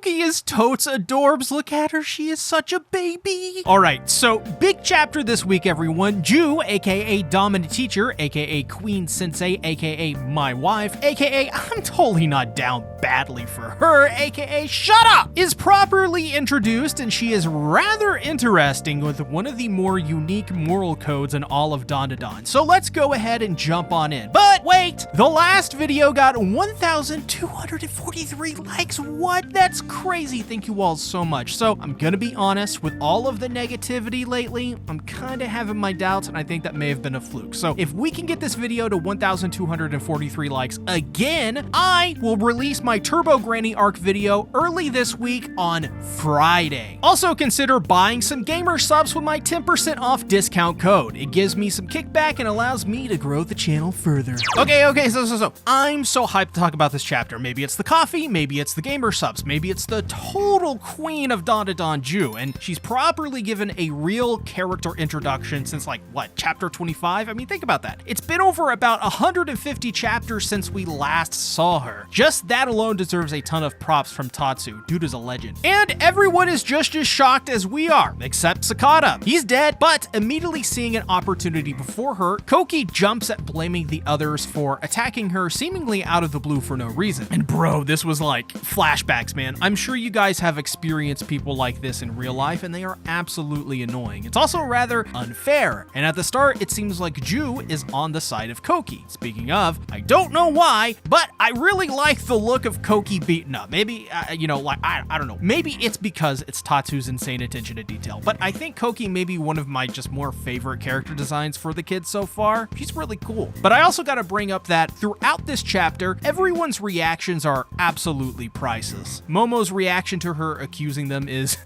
Koki is totes adorbs. Look at her, she is such a baby. All right, so big chapter this week, everyone. Ju, aka dominant teacher, aka queen sensei, aka my wife, aka I'm totally not down badly for her, aka shut up, is properly introduced, and she is rather interesting with one of the more unique moral codes in all of Dandadan. So let's go ahead and jump on in. But wait, the last video got 1,243 likes. What? That's crazy. Thank you all so much. So I'm gonna be honest, with all of the negativity lately, I'm kind of having my doubts, and I think that may have been a fluke. So if we can get this video to 1,243 likes again, I will release my Turbo Granny arc video early this week on Friday. Also consider buying some gamer subs with my 10% off discount code. It gives me some kickback and allows me to grow the channel further. Okay, so I'm so hyped to talk about this chapter. Maybe it's the coffee, maybe it's the gamer subs, maybe it's the total queen of Dandadan Ju, and she's properly given a real character introduction since like, what, chapter 25? I mean, think about that. It's been over about 150 chapters since we last saw her. Just that alone deserves a ton of props from Tatsu. Dude is a legend. And everyone is just as shocked as we are, except Sakata. He's dead, but immediately seeing an opportunity before her, Koki jumps at blaming the others for attacking her seemingly out of the blue for no reason. And bro, this was like flashbacks, man. I'm sure you guys have experienced people like this in real life, and they are absolutely annoying. It's also rather unfair. And at the start, it seems like Ju is on the side of Koki. Speaking of, I don't know why, but I really like the look of Koki beaten up. Maybe, I don't know. Maybe it's because it's Tatsu's insane attention to detail, but I think Koki may be one of my just more favorite character designs for the kids so far. She's really cool. But I also gotta bring up that throughout this chapter, everyone's reactions are absolutely priceless. Momo's reaction to her accusing them is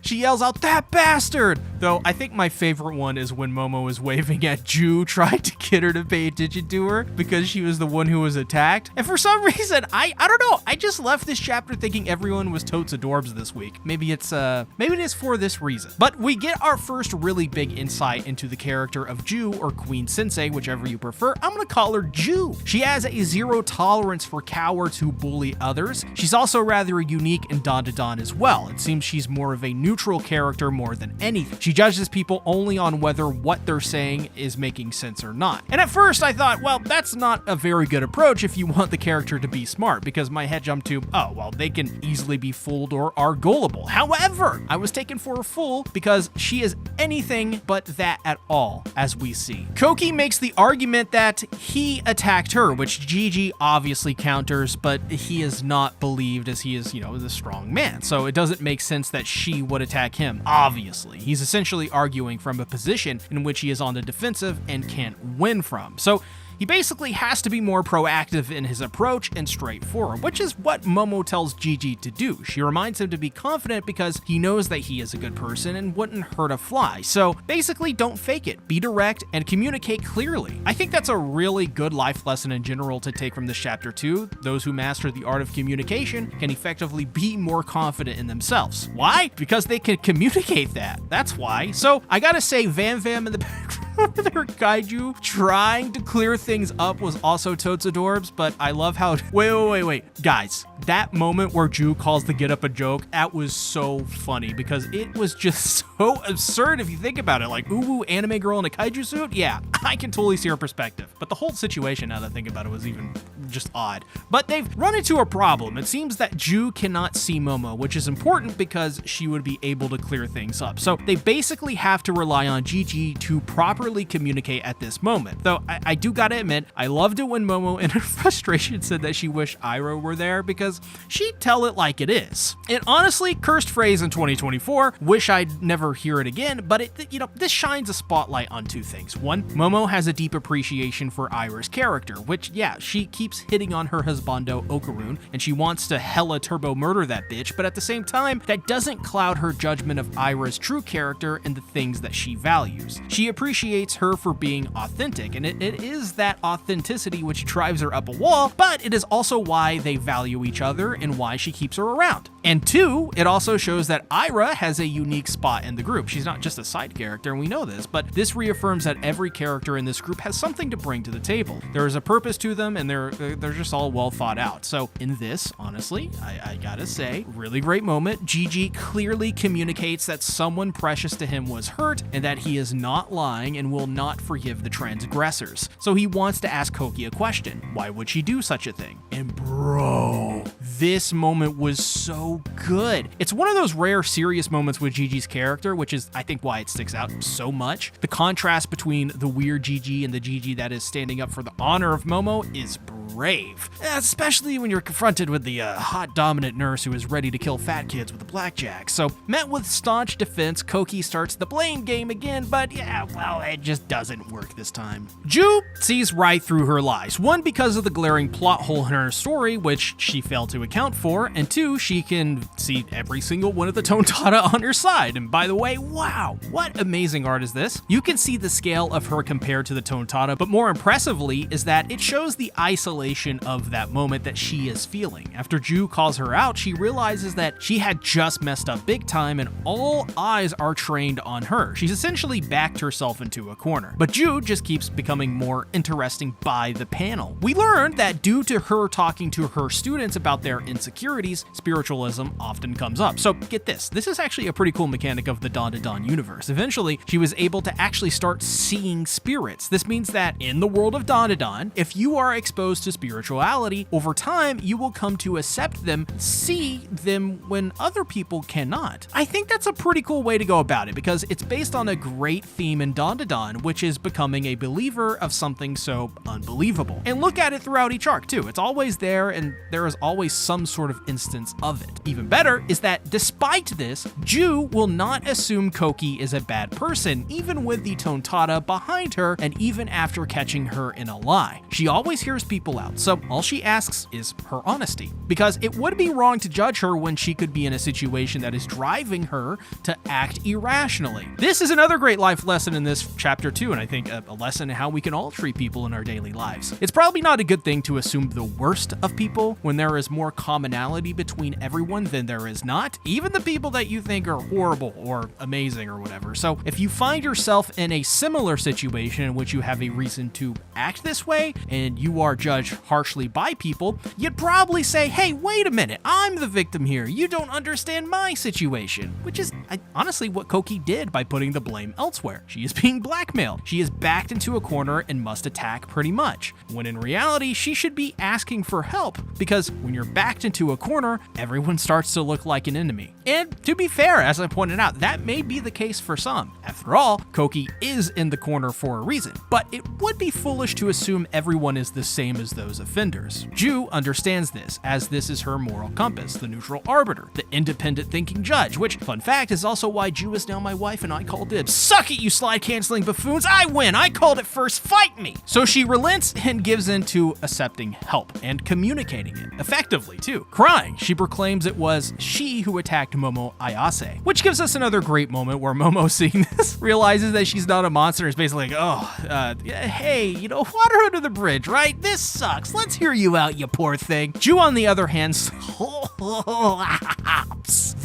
she yells out, "That bastard!" Though I think my favorite one is when Momo is waving at Ju, trying to get her to pay attention to her because she was the one who was attacked. And for some reason, I don't know, I just left this chapter thinking everyone was totes adorbs this week. Maybe it is for this reason. But we get our first really big insight into the character of Ju, or Queen Sensei, whichever you prefer. I'm gonna call her Ju. She has a zero tolerance for cowards who bully others. She's also rather unique in Dandadan as well. It seems she's more of a neutral character more than anything. She judges people only on whether what they're saying is making sense or not. And at first I thought, well, that's not a very good approach if you want the character to be smart, because my head jumped to, oh, well, they can easily be fooled or are gullible. However, I was taken for a fool because she is anything but that at all, as we see. Koki makes the argument that he attacked her, which Gigi obviously counters, but he is not believed as he is, the strong man. So it doesn't make sense that she would attack him, obviously. He's essentially arguing from a position in which he is on the defensive and can't win from. So he basically has to be more proactive in his approach and straightforward, which is what Momo tells Gigi to do. She reminds him to be confident because he knows that he is a good person and wouldn't hurt a fly. So basically, don't fake it. Be direct and communicate clearly. I think that's a really good life lesson in general to take from this chapter too. Those who master the art of communication can effectively be more confident in themselves. Why? Because they can communicate that. That's why. So I gotta say, Vam Vam in the background with her kaiju trying to clear things up was also totes adorbs, but I love how wait, guys, that moment where Ju calls the get up a joke, that was so funny because it was just so absurd if you think about it. Like, ooh, anime girl in a kaiju suit? Yeah, I can totally see her perspective. But the whole situation, now that I think about it, was even just odd. But they've run into a problem. It seems that Ju cannot see Momo, which is important because she would be able to clear things up. So they basically have to rely on Gigi to properly communicate at this moment. Though I do gotta admit, I loved it when Momo in her frustration said that she wished Iroh were there because she'd tell it like it is. And honestly, cursed phrase in 2024, wish I'd never hear it again, but this shines a spotlight on two things. One, Momo has a deep appreciation for Iroh's character, which, yeah, she keeps hitting on her husbando Okarun, and she wants to hella turbo murder that bitch, but at the same time, that doesn't cloud her judgment of Iroh's true character and the things that she values. She appreciates appreciates her for being authentic, and it is that authenticity which drives her up a wall, but it is also why they value each other and why she keeps her around. And 2, it also shows that Ira has a unique spot in the group. She's not just a side character, and we know this, but this reaffirms that every character in this group has something to bring to the table. There is a purpose to them, and they're just all well thought out. So in this, honestly, I gotta say, really great moment. Gigi clearly communicates that someone precious to him was hurt, and that he is not lying and will not forgive the transgressors. So he wants to ask Koki a question. Why would she do such a thing? And bro, this moment was so good. It's one of those rare serious moments with Gigi's character, which is, I think, why it sticks out so much. The contrast between the weird Gigi and the Gigi that is standing up for the honor of Momo is brave, especially when you're confronted with the hot dominant nurse who is ready to kill fat kids with a blackjack. So, met with staunch defense, Koki starts the blame game again, but yeah, well, it just doesn't work this time. Ju sees right through her lies. 1, because of the glaring plot hole in her story, which she failed to account for, and 2, she can see every single one of the Tontada on her side. And by the way, wow, what amazing art is this? You can see the scale of her compared to the Tontada, but more impressively is that it shows the isolation of that moment that she is feeling. After Ju calls her out, she realizes that she had just messed up big time and all eyes are trained on her. She's essentially backed herself into a corner. But Ju just keeps becoming more interesting by the panel. We learned that due to her talking to her students about their insecurities, spiritualism often comes up. So get this is actually a pretty cool mechanic of the Dandadan universe. Eventually, she was able to actually start seeing spirits. This means that in the world of Dandadan, if you are exposed to spirituality, over time, you will come to accept them, see them when other people cannot. I think that's a pretty cool way to go about it because it's based on a great theme in Dandadan, which is becoming a believer of something so unbelievable. And look at it throughout each arc too. It's always there and there is always some sort of instance of it. Even better is that despite this, Ju will not assume Koki is a bad person, even with the Tontada behind her and even after catching her in a lie. She always hears people out, so all she asks is her honesty. Because it would be wrong to judge her when she could be in a situation that is driving her to act irrationally. This is another great life lesson in this chapter too, and I think a lesson in how we can all treat people in our daily lives. It's probably not a good thing to assume the worst of people when there is more commonality between everyone than there is not, even the people that you think are horrible or amazing or whatever. So if you find yourself in a similar situation in which you have a reason to act this way and you are judged harshly by people, you'd probably say, hey, wait a minute, I'm the victim here. You don't understand my situation, which is honestly what Koki did by putting the blame elsewhere. She is being blackmailed. She is backed into a corner and must attack pretty much, when in reality, she should be asking for help because when you're backed into a corner, everyone starts to look like an enemy. And to be fair, as I pointed out, that may be the case for some. After all, Koki is in the corner for a reason, but it would be foolish to assume everyone is the same as those offenders. Ju understands this, as this is her moral compass, the neutral arbiter, the independent thinking judge, which, fun fact, is also why Ju is now my wife and I call dibs. Suck it, you slide-canceling buffoons! I win! I called it first, fight me! So she relents and gives in to accepting help and communicating it, effectively too. Crying, she proclaims it was she who attacked Momo Ayase, which gives us another great moment where Momo, seeing this, realizes that she's not a monster and is basically like, hey, water under the bridge, right? This sucks. Let's hear you out, you poor thing. Ju, on the other hand,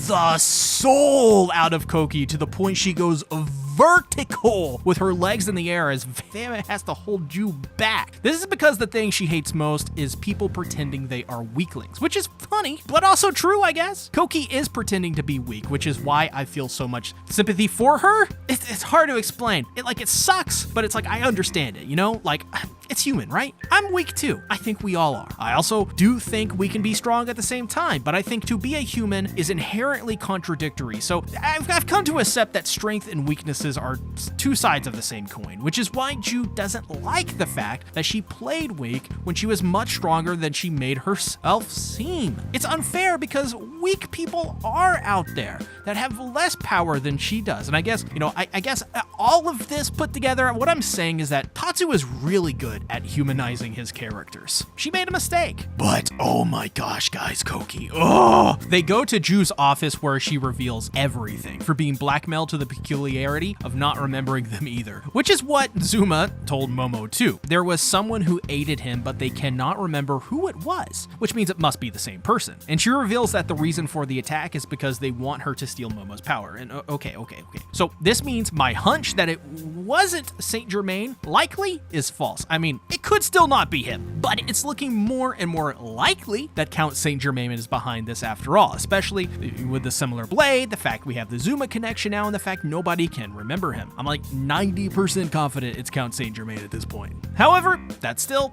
the soul out of Koki to the point she goes vertical with her legs in the air as Fama has to hold Ju back. This is because the thing she hates most is people pretending they are weaklings, which is funny, but also true, I guess. Koki is pretending to be weak, which is why I feel so much sympathy for her. It's hard to explain. It sucks, but it's like, I understand it, it's human, right? I'm weak too. I think we all are. I also do think we can be strong at the same time, but I think to be a human is inherently contradictory. So I've come to accept that strength and weaknesses are two sides of the same coin, which is why Ju doesn't like the fact that she played weak when she was much stronger than she made herself seem. It's unfair because weak people are out there that have less power than she does. And I guess, I guess all of this put together, what I'm saying is that Tatsu is really good good at humanizing his characters. She made a mistake. But oh my gosh, guys, Koki. Oh! They go to Ju's office where she reveals everything for being blackmailed to the peculiarity of not remembering them either, which is what Zuma told Momo too. There was someone who aided him, but they cannot remember who it was, which means it must be the same person. And she reveals that the reason for the attack is because they want her to steal Momo's power. And okay. So this means my hunch that it wasn't Saint Germain likely is false. I mean, it could still not be him, but it's looking more and more likely that Count Saint Germain is behind this after all, especially with the similar blade, the fact we have the Zuma connection now, and the fact nobody can remember him. I'm like 90% confident it's Count Saint Germain at this point. However, that's still,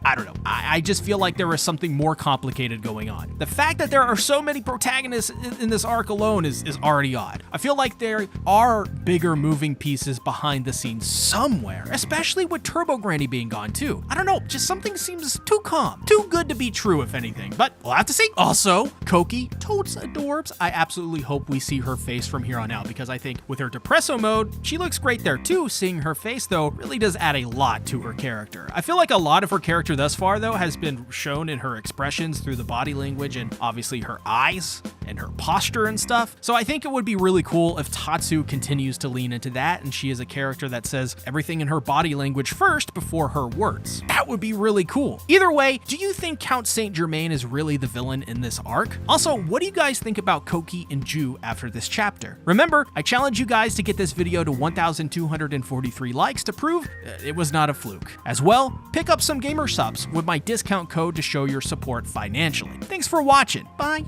I don't know. I just feel like there is something more complicated going on. The fact that there are so many protagonists in this arc alone is already odd. I feel like there are bigger moving pieces behind the scenes somewhere, especially with Turbo Granny being gone too. I don't know, just something seems too calm, too good to be true if anything, but we'll have to see. Also, Koki, totes adorbs. I absolutely hope we see her face from here on out because I think with her Depresso mode, she looks great there too. Seeing her face though really does add a lot to her character. I feel like a lot of her character thus far though has been shown in her expressions through the body language and obviously her eyes and her posture and stuff. So I think it would be really cool if Tatsu continues to lean into that and she is a character that says everything in her body language first before her words. That would be really cool. Either way, do you think Count Saint Germain is really the villain in this arc? Also, what do you guys think about Koki and Ju after this chapter? Remember, I challenge you guys to get this video to 1,243 likes to prove it was not a fluke. As well, pick up some gamer subs with my discount code to show your support financially. Thanks for watching. Bye.